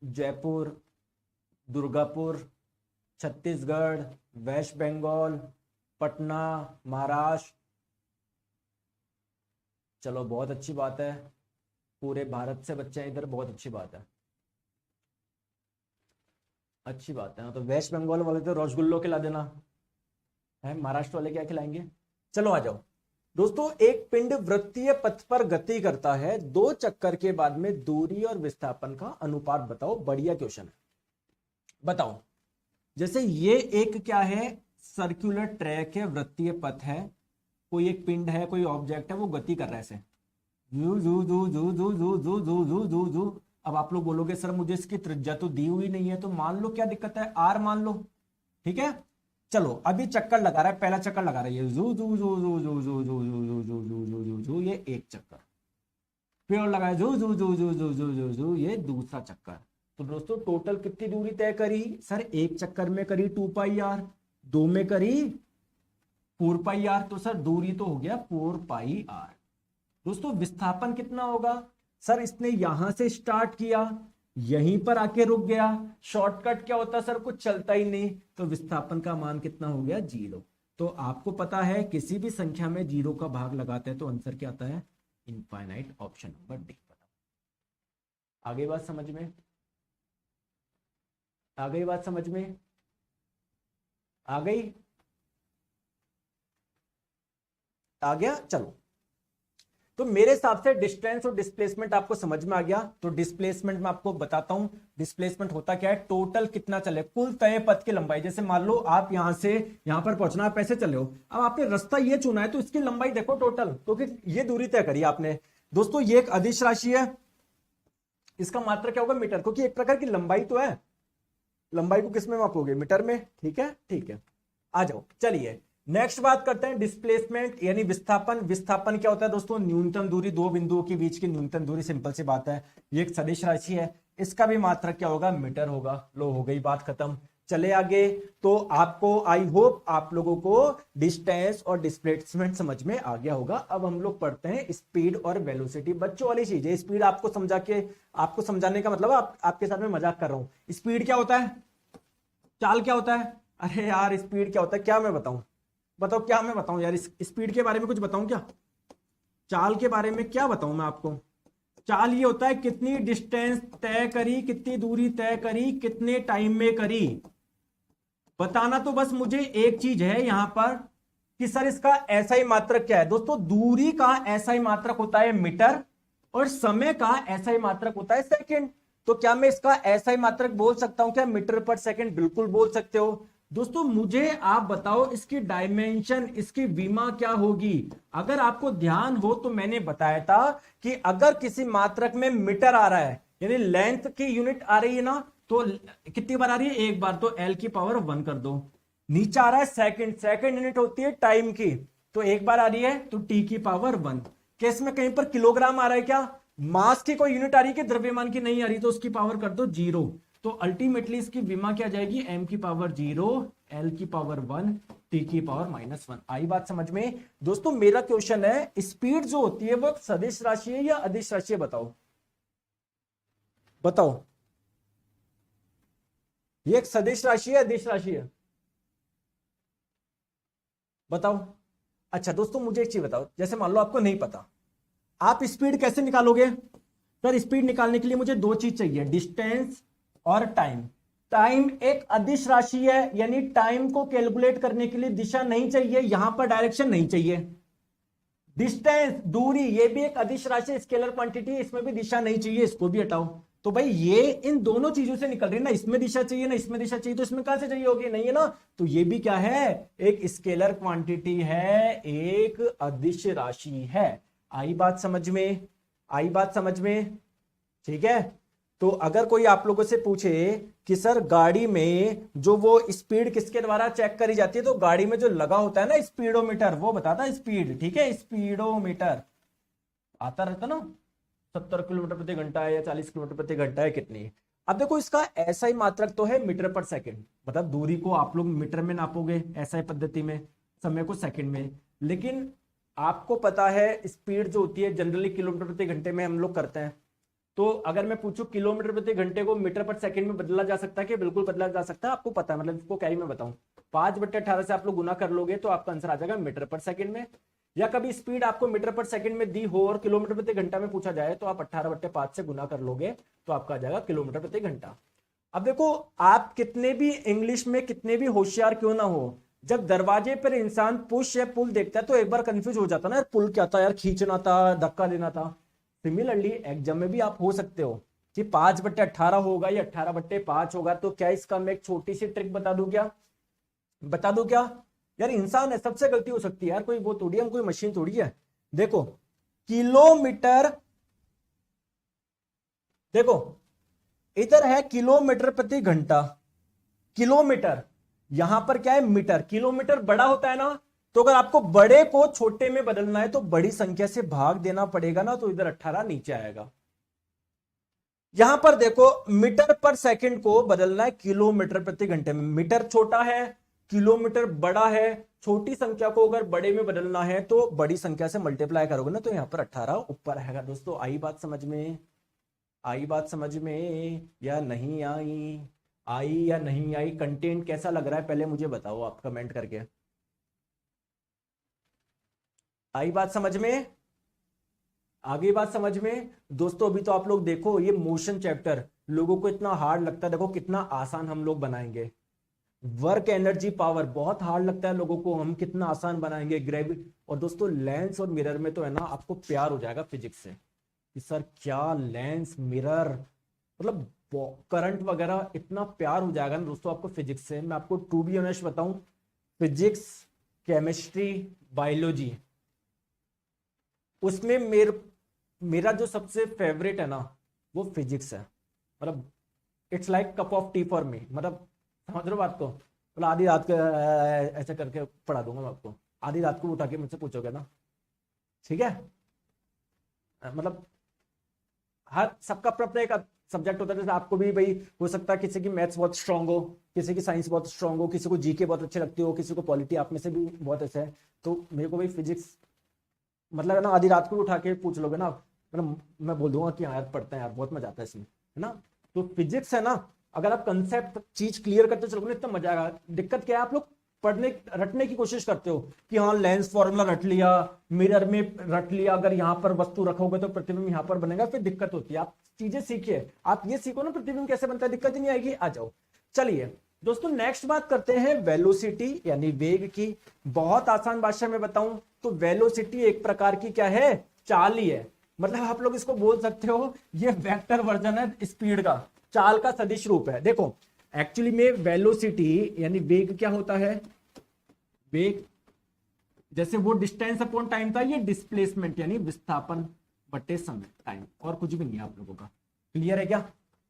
Jaipur, Durgapur, Chhattisgarh, West Bengal, Patna, Maharashtra. चलो बहुत अच्छी बात है, पूरे भारत से बच्चे हैं इधर, बहुत अच्छी बात है, अच्छी बात है ना। तो वेस्ट बंगाल वाले तो रसगुल्लो खिला देना है, महाराष्ट्र वाले क्या खिलाएंगे? चलो आ जाओ। दोस्तों एक पिंड वृत्तीय पथ पर गति करता है, दो चक्कर के बाद में दूरी और विस्थापन का अनुपात बताओ। बढ़िया क्वेश्चन है, बताओ। जैसे ये एक क्या है, सर्कुलर ट्रैक है, वृत्तीय पथ है, कोई एक पिंड है, कोई ऑब्जेक्ट है, वो गति कर रहा है ऐसे, जू जू जू जू जू जू जू जू जू जू जू। अब आप लोग बोलोगे सर मुझे इसकी त्रिज्या तो दी हुई नहीं है, तो मान लो क्या दिक्कत है, आर मान लो, ठीक है। चलो अभी चक्कर लगा रहा है, पहला चक्कर लगा रहा है ये जू जू जू जू जू जू जू जू जू जू जू जू जू जू, ये एक चक्कर। फिर और लगाया जू जू जू जू जू जू जू जू, ये दूसरा चक्कर। तो दोस्तों टोटल कितनी दूरी तय करी? सर एक चक्कर में करी 2 पाई आर, दो में करी 4 पाई आर, तो सर दूरी तो हो गया 4 पाई आर। दोस्तों विस्थापन कितना होगा? सर इसने यहां से स्टार्ट किया, यहीं पर आके रुक गया, शॉर्टकट क्या होता है सर, कुछ चलता ही नहीं, तो विस्थापन का मान कितना हो गया? 0। तो आपको पता है किसी भी संख्या में 0 का भाग लगाते हैं तो आंसर क्या आता है? इनफाइनाइट। Option number D. बताओ आगे बात समझ में? आ गई बात समझ में? आ गई? आ गया? चलो तो मेरे हिसाब से डिस्टेंस और डिस्प्लेसमेंट आपको समझ में आ गया। तो डिस्प्लेसमेंट में आपको बताता हूं, डिस्प्लेसमेंट होता क्या है, टोटल कितना चले, कुल तय पथ की लंबाई। जैसे मान लो आप यहां से यहां पर पहुंचना, आप ऐसे चले हो, अब आपने रास्ता ये चुना है तो इसकी लंबाई देखो टोटल, क्योंकि ये दूरी तय करी आपने। दोस्तों ये एक अदिश राशि है, इसका मात्रा क्या होगा? मीटर, क्योंकि एक प्रकार की लंबाई तो है। लंबाई को किस में मापोगे? मीटर में, ठीक है ठीक है। आ जाओ चलिए नेक्स्ट बात करते हैं डिस्प्लेसमेंट यानी विस्थापन। विस्थापन क्या होता है दोस्तों? न्यूनतम दूरी, दो बिंदुओं के बीच की न्यूनतम दूरी, सिंपल सी बात है। ये एक सदिश राशि है, इसका भी मात्रक क्या होगा? मीटर होगा। लो हो गई बात खत्म। चले आगे। तो आपको आई होप आप लोगों को डिस्टेंस और डिस्प्लेसमेंट समझ में आ गया होगा। अब हम लोग पढ़ते हैं स्पीड और वेलोसिटी, बच्चों वाली चीज है। स्पीड आपको आपको समझाने का मतलब आपके साथ में मजाक कर रहा हूं। स्पीड क्या होता है, चाल क्या होता है? अरे यार स्पीड क्या होता है, क्या मैं बताऊं? बताओ क्या मैं बताऊं यार, स्पीड के बारे में कुछ बताऊं क्या? चाल के बारे में क्या बताऊं मैं आपको? चाल ये होता है कितनी डिस्टेंस तय करी, कितनी दूरी तय करी, कितने टाइम में करी। बताना तो बस मुझे एक चीज है यहां पर कि सर इसका एसआई मात्रक क्या है। दोस्तों दूरी का एसआई मात्रक होता है मीटर और समय का एसआई मात्रक होता है सेकंड। तो क्या मैं इसका एसआई मात्रक बोल सकता हूं क्या मीटर पर सेकंड? बिल्कुल बोल सकते हो। दोस्तों मुझे आप बताओ इसकी डायमेंशन, इसकी विमा क्या होगी? अगर आपको ध्यान हो तो मैंने बताया था कि अगर किसी मात्रक में मीटर आ रहा है यानी लेंथ की यूनिट आ रही है ना, तो कितनी बार आ रही है? एक बार। तो एल की पावर 1 कर दो। नीचे आ रहा है सेकंड, सेकंड यूनिट होती है टाइम की, तो एक बार आ रही है तो टी की पावर 1। केस में कहीं पर किलोग्राम आ रहा है क्या? मास की कोई यूनिट आ रही है कि द्रव्यमान की नहीं आ रही, तो उसकी पावर कर दो 0। तो अल्टीमेटली इसकी विमा क्या जाएगी? एम की पावर 0, एल की पावर 1, टी की पावर -1। आई बात समझ में? दोस्तों मेरा क्वेश्चन है स्पीड जो होती है वो सदिश राशि है या अदिश राशि है? बताओ बताओ, ये एक सदिश राशि है अदिश राशि है? बताओ। अच्छा दोस्तों मुझे एक चीज बताओ, जैसे मान लो आपको नहीं पता, आप स्पीड कैसे निकालोगे? सर स्पीड निकालने के लिए मुझे दो चीज चाहिए, डिस्टेंस और टाइम। टाइम एक अदिश राशि है, यानी टाइम को कैलकुलेट करने के लिए दिशा नहीं चाहिए, यहां पर डायरेक्शन नहीं चाहिए। डिस्टेंस दूरी, ये भी एक अदिश राशि, स्केलर क्वांटिटी, इसमें भी दिशा नहीं चाहिए, इसको भी हटाओ। तो भाई ये इन दोनों चीजों से निकल रही है ना, इसमें दिशा चाहिए ना इसमें दिशा चाहिए, तो इसमें कहां से चाहिए होगी? नहीं है ना। तो ये भी क्या है? एक स्केलर क्वांटिटी है, एक अदिश राशि है। आई बात समझ में? आई बात समझ में? ठीक है। तो अगर कोई आप लोगों से पूछे कि सर गाड़ी में जो वो स्पीड किसके द्वारा चेक करी जाती है, तो गाड़ी में जो लगा होता है ना स्पीडोमीटर, वो बताता है स्पीड। ठीक है, स्पीडोमीटर आता रहता ना, 70 किलोमीटर प्रति घंटा है या 40 किलोमीटर प्रति घंटा है, कितनी है। अब देखो इसका एसआई मात्रक तो है मीटर पर सेकंड, मतलब दूरी को आप लोग मीटर में नापोगे एसआई पद्धति में, समय को सेकंड में। लेकिन आपको पता है स्पीड जो होती है जनरली किलोमीटर प्रति घंटे में हम लोग करते हैं। तो अगर मैं पूछूं किलोमीटर प्रति घंटे को मीटर पर सेकंड में बदला जा सकता है कि? बिल्कुल बदला जा सकता है। आपको पता है, मतलब इसको क्या ही मैं बताऊं, 5/18 से आप लोग गुना कर लोगे तो आपका आंसर आ जाएगा मीटर पर सेकंड में। या कभी स्पीड आपको मीटर पर सेकंड में दी हो और किलोमीटर प्रति घंटा में पूछा जाए तो आप 18/5 से गुना कर लोगे तो आपका आ जाएगा किलोमीटर प्रति घंटा। अब देखो आप कितने भी इंग्लिश में कितने भी होशियार क्यों ना हो, जब दरवाजे पर इंसान पुश या पुल देखता है तो एक बार कंफ्यूज हो जाता ना, यार पुल क्या था यार, खींचना था, धक्का देना था। सिमिलरली एग्जाम में भी आप हो सकते हो कि 5/18 होगा या 18/5 होगा, तो क्या इसका मैं एक छोटी सी ट्रिक बता दूं क्या? बता दूं क्या? यार इंसान है, सबसे गलती हो सकती है यार, कोई वो थोड़ी है, हम कोई मशीन थोड़ी है। देखो किलोमीटर, देखो इधर है किलोमीटर प्रति घंटा, किलोमीटर, यहां पर क्या है मीटर। किलोमीटर बड़ा होता है ना, तो अगर आपको बड़े को छोटे में बदलना है तो बड़ी संख्या से भाग देना पड़ेगा ना, तो इधर 18 नीचे आएगा। यहां पर देखो मीटर पर सेकंड को बदलना है किलोमीटर प्रति घंटे में, मीटर छोटा है किलोमीटर बड़ा है, छोटी संख्या को अगर बड़े में बदलना है तो बड़ी संख्या से मल्टीप्लाई करोगे ना, तो यहां पर 18 ऊपर आएगा। दोस्तों आई बात समझ में? आई बात समझ में या नहीं आई? आई या नहीं आई? कंटेंट कैसा लग रहा है पहले मुझे बताओ आप कमेंट करके। आई बात समझ में? आगे बात समझ में? दोस्तों अभी तो आप लोग देखो ये मोशन चैप्टर लोगों को इतना हार्ड लगता है, देखो कितना आसान हम लोग बनाएंगे। वर्क एनर्जी पावर बहुत हार्ड लगता है लोगों को, हम कितना आसान बनाएंगे। ग्रेविटी, और दोस्तों लेंस और मिरर में तो है ना आपको प्यार हो जाएगा फिजिक्स से कि सर क्या लेंस मिरर, मतलब करंट वगैरह, इतना प्यार हो जाएगा ना दोस्तों आपको फिजिक्स से। मैं आपको टू बी ऑनेस्ट बताऊं, फिजिक्स, केमिस्ट्री, बायोलॉजी, उसमें मेरा जो सबसे फेवरेट है ना वो फिजिक्स है। मतलब it's like cup of T for me, मतलब समझ रहे हो बात को? मतलब आधी रात को ऐसे करके पढ़ा दूंगा मैं आपको, आधी रात को उठा के मुझसे पूछोगे ना, ठीक है? मतलब हर सबका अपना अपना एक सब्जेक्ट होता है, जैसे आपको भी भाई हो सकता है किसी की मैथ्स बहुत स्ट्रांग हो, किसी की साइंस बहुत स्ट्रांग हो, किसी को जीके बहुत अच्छी लगती हो, किसी को पॉलिटी, आप में से भी बहुत ऐसा है। तो मेरे को भाई फिजिक्स मतलब है ना, आधी रात को भी उठा के पूछ लोगे ना, मतलब मैं बोल दूंगा कि हाँ यार पढ़ते हैं यार, बहुत मजा आता है इसमें, है ना। तो फिजिक्स है ना, अगर आप कंसेप्ट चीज क्लियर करते चलोगे ना, इतना मजा आएगा। दिक्कत क्या है, आप लोग पढ़ने रटने की कोशिश करते हो कि हाँ लेंस फॉर्मूला रट लिया, मिरर में रट लिया, अगर यहाँ पर वस्तु रखोगे तो प्रतिबिंब यहाँ पर बनेगा, फिर दिक्कत होती है। आप चीजें सीखिए, आप ये सीखो ना प्रतिबिंब कैसे बनता है, दिक्कत ही नहीं आएगी। आ जाओ, चलिए दोस्तों नेक्स्ट बात करते हैं वेलोसिटी यानी वेग की। बहुत आसान भाषा में बताऊं तो वेलोसिटी एक प्रकार की क्या है, चाल ही है। मतलब आप लोग इसको बोल सकते हो ये वेक्टर वर्जन है स्पीड का, चाल का सदिश रूप है। देखो एक्चुअली में वेलोसिटी यानी वेग क्या होता है, वेग जैसे वो डिस्टेंस अपॉन टाइम था, ये डिस्प्लेसमेंट यानी विस्थापन बटे समय, टाइम, और कुछ भी नहीं है आप लोगों का। क्लियर है क्या,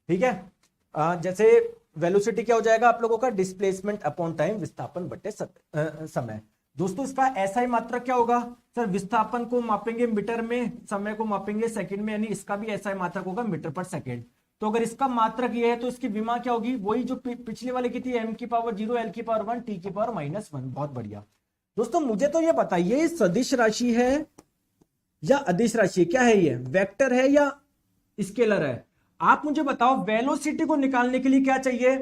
ठीक है। जैसे वेलोसिटी क्या हो जाएगा आप लोगों का, डिस्प्लेसमेंट अपॉन टाइम, विस्थापन बटे समय। दोस्तों इसका ऐसा ही मात्रक क्या होगा सर, विस्थापन को मापेंगे मीटर में, समय को मापेंगे सेकंड में, यानी इसका भी ऐसा ही मात्रक होगा मीटर पर सेकंड। तो अगर इसका मात्रक ये है तो इसकी विमा क्या होगी, वही जो पिछले वाले की थी, m की पावर 0, l की पावर 1, t की पावर -1। बहुत बढ़िया दोस्तों, मुझे तो ये बताइए सदिश राशि है या अदिश राशि, क्या है ये, वेक्टर है या स्केलर है। आप मुझे बताओ वेलोसिटी को निकालने के लिए क्या चाहिए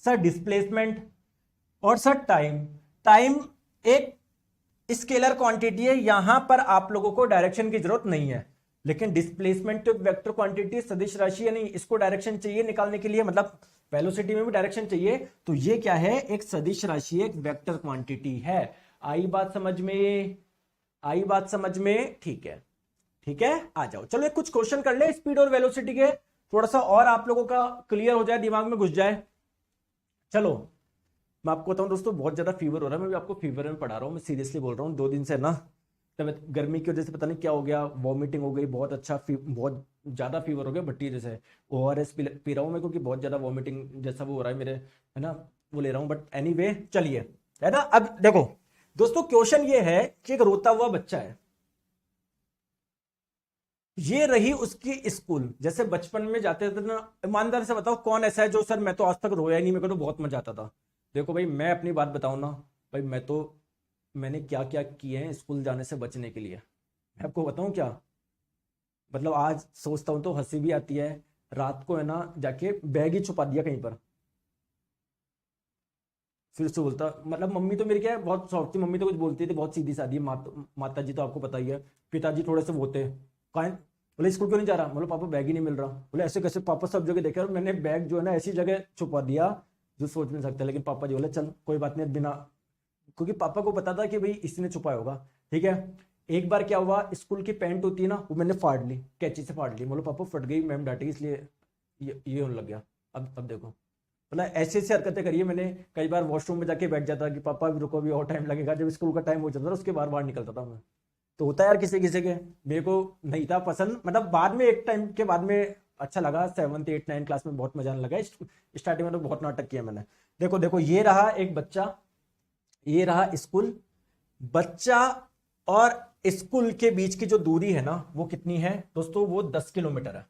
सर, डिस्प्लेसमेंट, और सर टाइम। टाइम एक स्केलर क्वांटिटी है, यहां पर आप लोगों को डायरेक्शन की जरूरत नहीं है, लेकिन डिस्प्लेसमेंट तो वेक्टर क्वांटिटी, सदिश राशि, यानी इसको डायरेक्शन चाहिए निकालने के लिए, मतलब वेलोसिटी में भी डायरेक्शन चाहिए। तो ये क्या है, एक सदिश राशि, एक वेक्टर क्वांटिटी है। आई बात समझ में, आई बात समझ में, ठीक है, ठीक है। आ जाओ, चलो एक कुछ क्वेश्चन कर ले स्पीड और वेलोसिटी के, थोड़ा सा और आप लोगों का क्लियर हो जाए, दिमाग में घुस जाए। चलो मैं आपको बताऊं दोस्तों, बहुत ज्यादा फीवर हो रहा है, मैं भी आपको फीवर में पढ़ा रहा हूँ, मैं सीरियसली बोल रहा हूँ। 2 दिन से ना तब गर्मी की वजह से पता नहीं क्या हो गया, वॉमिटिंग हो गई, बहुत अच्छा बहुत ज्यादा फीवर हो गया, भट्टी जैसे। ORS पी रहा हूँ मैं, क्योंकि बहुत ज्यादा वॉमिटिंग जैसा वो हो रहा है मेरे, है ना, वो ले रहा हूँ। बट एनीवे चलिए, है ना। अब देखो दोस्तों क्वेश्चन ये है कि एक रोता हुआ बच्चा है, ये रही उसकी स्कूल। जैसे बचपन में जाते थे ना, ईमानदार से बताओ कौन ऐसा है जो सर मैं तो आज तक रोया ही नहीं, मेरे को तो बहुत मजा आता था। देखो भाई मैं अपनी बात बताऊं ना भाई, मैंने क्या क्या किए हैं स्कूल जाने से बचने के लिए, मैं आपको बताऊं क्या। मतलब आज सोचता हूं तो हंसी भी आती है। रात को है ना जाके बैग ही छुपा दिया कहीं पर, फिर से बोलता, मतलब मम्मी तो मेरी क्या है बहुत सॉफ्ट थी, मम्मी तो कुछ बोलती थी, बहुत सीधी सादी। माता जी तो आपको पता ही है, पिताजी थोड़े से वो थे, कहा बोले स्कूल क्यों नहीं जा रहा, बोले पापा बैग ही नहीं मिल रहा। बोले ऐसे कैसे, पापा सब जगह देखे और मैंने बैग जो है ना ऐसी जगह छुपा दिया जो सोच नहीं सकता। लेकिन पापा जी बोले चल कोई बात नहीं, बिना, क्योंकि पापा को पता था कि भाई इसने छुपाया होगा, ठीक है। एक बार क्या हुआ, स्कूल की पैंट होती है ना, वो मैंने फाड़ ली, कैंची से फाड़ ली। बोलो पापा फट गई, मैम डांटेगी, इसलिए ये होने लग गया। अब देखो, मतलब ऐसे ऐसे हरकतें करिए मैंने। कई बार वॉशरूम में जाके बैठ जाता कि पापा भी रुको, भी और टाइम लगेगा, जब स्कूल का टाइम हो जाता था उसके बार बाहर निकलता था मैं। तो होता है यार किसी किसी के, मेरे को नहीं था पसंद, मतलब बाद में एक टाइम के बाद में अच्छा लगा। 7th 8th 9th क्लास में बहुत मजा आने लगा, स्टार्टिंग में तो बहुत नाटक किया मैंने। देखो देखो ये रहा एक बच्चा, ये रहा स्कूल। बच्चा और स्कूल के बीच की जो दूरी है ना वो कितनी है दोस्तों, वो 10 किलोमीटर है।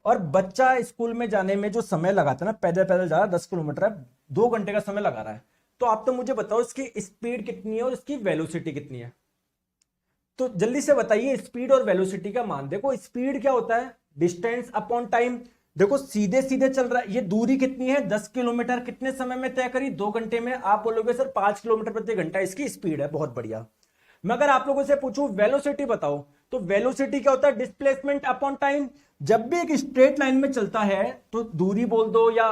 और बच्चा स्कूल में जाने में जो समय लगाता है ना, पैदल पैदल जा रहा है, 10 किलोमीटर है, 2 घंटे का समय लगा रहा है। तो आप तो मुझे बताओ इसकी स्पीड कितनी है और इसकी वेलोसिटी कितनी है। तो जल्दी से बताइए स्पीड और वेलोसिटी का मान। देखो स्पीड क्या होता है, डिस्टेंस अपॉन टाइम। देखो सीधे सीधे चल रहा है, ये दूरी कितनी है 10 किलोमीटर, कितने समय में तय करी, 2 घंटे में। आप बोलोगे सर 5 किलोमीटर प्रति घंटा इसकी स्पीड है, बहुत बढ़िया। मैं अगर आप लोगों से पूछूं वेलोसिटी बताओ, तो वेलोसिटी क्या होता है, डिस्प्लेसमेंट अपॉन टाइम। जब भी एक स्ट्रेट लाइन में चलता है तो दूरी बोल दो या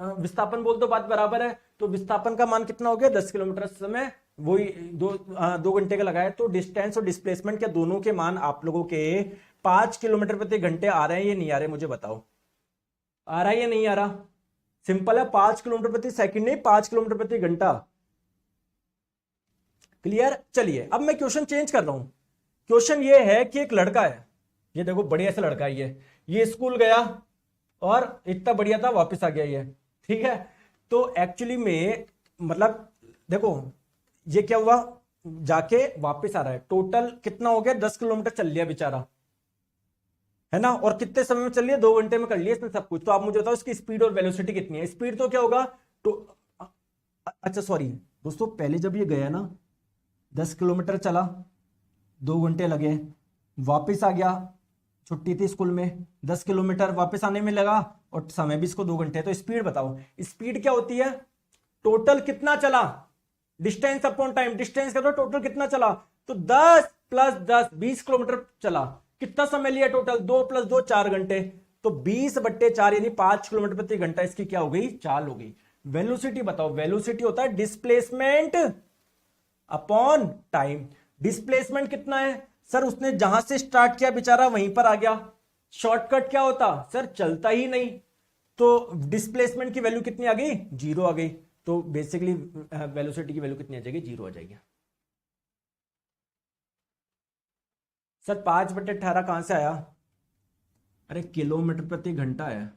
विस्थापन बोल दो, बात बराबर है। तो विस्थापन का मान कितना हो गया 10 किलोमीटर, समय वही 2 घंटे का लगाए। तो डिस्टेंस और डिस्प्लेसमेंट के दोनों के मान आप लोगों के 5 किलोमीटर प्रति घंटे आ रहे हैं, ये नहीं आ रहे, मुझे बताओ आ रहा है या नहीं आ रहा। सिंपल है, 5 किलोमीटर प्रति सेकंड नहीं, 5 किलोमीटर प्रति घंटा। क्लियर। चलिए अब मैं क्वेश्चन चेंज कर रहा हूं। क्वेश्चन ये है कि एक लड़का है, ये देखो बढ़िया सा लड़का है, ये स्कूल गया और इतना बढ़िया था, वापस आ गया ये, ठीक है। तो एक्चुअली में मतलब देखो ये क्या हुआ, जाके वापस आ रहा है, टोटल कितना हो गया 10 किलोमीटर चल लिया बेचारा, है ना, और कितने समय में चल रही है, 2 घंटे में कर लिया इसने सब कुछ। तो आप मुझे बताओ इसकी स्पीड और वेलोसिटी कितनी है। स्पीड तो क्या होगा, तो अच्छा सॉरी दोस्तों, पहले जब ये गया ना 10 किलोमीटर चला, 2 घंटे लगे, वापस आ गया, छुट्टी थी स्कूल में, 10 किलोमीटर वापस आने में लगा, और समय भी इसको 2 घंटे। तो स्पीड बताओ, स्पीड क्या होती है, टोटल कितना चला, डिस्टेंस अपॉन टाइम, डिस्टेंस का तो टोटल कितना चला, तो 10 प्लस 10 20 किलोमीटर चला, कितना समय लिया टोटल, 2 प्लस 2 4 घंटे, तो 20/4 यानी 5 किलोमीटर प्रति घंटा इसकी क्या हो गई, चाल हो गई। वेलोसिटी बताओ, वेलोसिटी होता है डिस्प्लेसमेंट अपॉन टाइम। डिस्प्लेसमेंट कितना है सर, उसने जहां से स्टार्ट किया बेचारा वहीं पर आ गया। शॉर्टकट क्या होता सर, चलता ही नहीं, तो डिस्प्लेसमेंट की वैल्यू कितनी आ गई, 0 आ गई। तो बेसिकली वेलोसिटी की वैल्यू कितनी आ जाएगी, 0 आ जाएगी। सर 5/18 कहां से आया, अरे किलोमीटर प्रति घंटा है।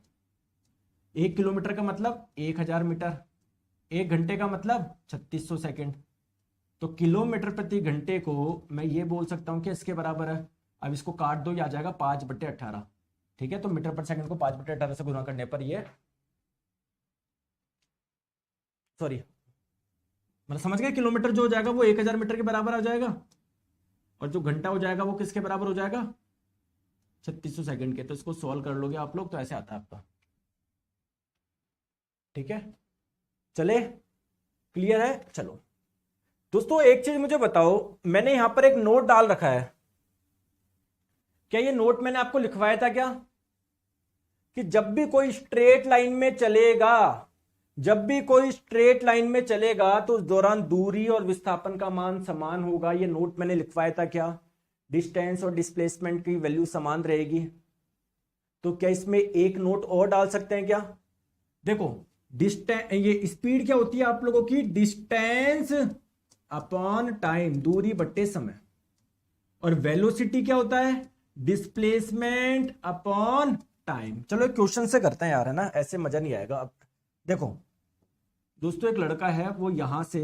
1 किलोमीटर का मतलब 1000 मीटर, 1 घंटे का मतलब 3600 सेकेंड। तो किलोमीटर प्रति घंटे को मैं ये बोल सकता हूं कि इसके बराबर है, अब इसको काट दो, ये आ जाएगा 5/18। ठीक है, तो मीटर पर सेकंड को 5/18 से गुना करने पर ये, सॉरी मतलब समझ गए, किलोमीटर जो हो जाएगा वो 1000 मीटर के बराबर आ जाएगा, और जो घंटा हो जाएगा वो किसके बराबर हो जाएगा, 3600 सेकंड के। तो इसको सॉल्व कर लोगे आप लोग तो ऐसे आता है आपका। ठीक है, चले, क्लियर है। चलो दोस्तों एक चीज मुझे बताओ, मैंने यहां पर एक नोट डाल रखा है, क्या ये नोट मैंने आपको लिखवाया था क्या, कि जब भी कोई स्ट्रेट लाइन में चलेगा, जब भी कोई स्ट्रेट लाइन में चलेगा तो उस दौरान दूरी और विस्थापन का मान समान होगा। ये नोट मैंने लिखवाया था क्या, डिस्टेंस और डिस्प्लेसमेंट की वैल्यू समान रहेगी। तो क्या इसमें एक नोट और डाल सकते हैं क्या, देखो डिस्टेंस, ये स्पीड क्या होती है आप लोगों की, डिस्टेंस अपॉन टाइम, दूरी बट्टे समय, और वेलोसिटी क्या होता है, डिस्प्लेसमेंट अपॉन टाइम। चलो एक क्वेश्चन से करते हैं यार, है ना, ऐसे मजा नहीं आएगा। अब देखो दोस्तों, एक लड़का है वो यहां से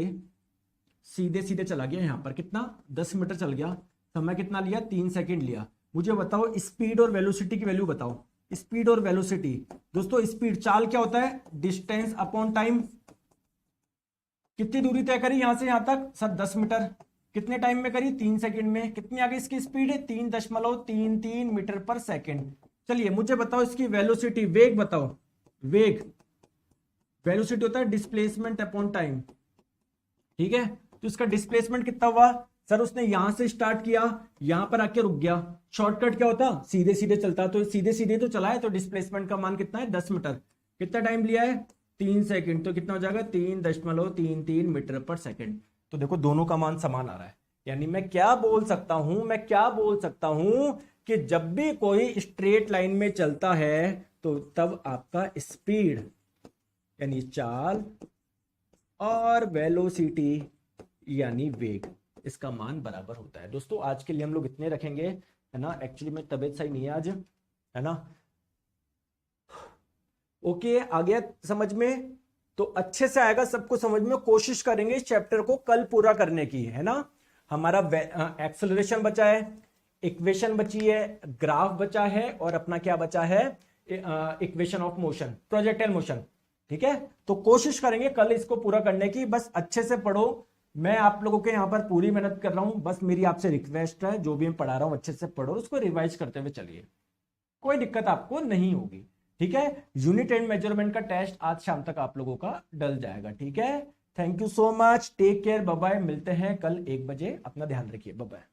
सीधे सीधे चला गया, यहां पर कितना 10 मीटर चल गया, समय कितना लिया, 3 सेकंड लिया। मुझे बताओ स्पीड और वेलोसिटी की वैल्यू बताओ, स्पीड और वेलोसिटी। दोस्तों स्पीड, चाल क्या होता है, डिस्टेंस अपॉन टाइम। कितनी दूरी तय करी यहां से यहां तक सर, 10 मीटर, कितने टाइम में करी, 3 सेकंड में। कितनी आ गई इसकी स्पीड है, 3.33 मीटर पर सेकंड। चलिए मुझे बताओ इसकी वेलोसिटी, वेग बताओ, वेग, वेलोसिटी होता है डिस्प्लेसमेंट अपॉन टाइम। ठीक है, तो इसका डिस्प्लेसमेंट कितना हुआ सर, उसने यहां से स्टार्ट किया, यहां पर आके रुक गया। शॉर्टकट क्या होता, सीधे सीधे चलता, तो सीधे सीधे तो चला है, तो डिस्प्लेसमेंट का मान कितना है, 10 मीटर। कितना टाइम लिया है, 3 सेकंड, तो कितना हो जाएगा, 3.33 मीटर पर सेकंड। तो देखो दोनों का मान समान आ रहा है, यानी मैं क्या बोल सकता हूं, मैं क्या बोल सकता हूं कि जब भी कोई स्ट्रेट लाइन में चलता है तो तब आपका स्पीड यानी चाल और वेलोसिटी यानी वेग, इसका मान बराबर होता है। दोस्तों आज के लिए हम लोग इतने रखेंगे, है ना, एक्चुअली में तबीयत सही नहीं है आज, है ना। ओके, आ गया समझ में, तो अच्छे से आएगा सबको समझ में। कोशिश करेंगे इस चैप्टर को कल पूरा करने की, है ना। हमारा एक्सेलरेशन बचा है, इक्वेशन बची है, ग्राफ बचा है, और अपना क्या बचा है, equation of motion, projectile motion. ठीक है, तो कोशिश करेंगे कल इसको पूरा करने की। बस अच्छे से पढ़ो, मैं आप लोगों के यहां पर पूरी मेहनत कर रहा हूं, बस मेरी आपसे रिक्वेस्ट है, जो भी मैं पढ़ा रहा हूं अच्छे से पढ़ो, उसको रिवाइज करते हुए चलिए, कोई दिक्कत आपको नहीं होगी। ठीक है, यूनिट एंड मेजरमेंट का टेस्ट आज शाम तक आप लोगों का डल जाएगा। ठीक है, thank you so much, take care, bye bye, मिलते हैं कल 1 बजे, अपना ध्यान रखिए, बाय बाय।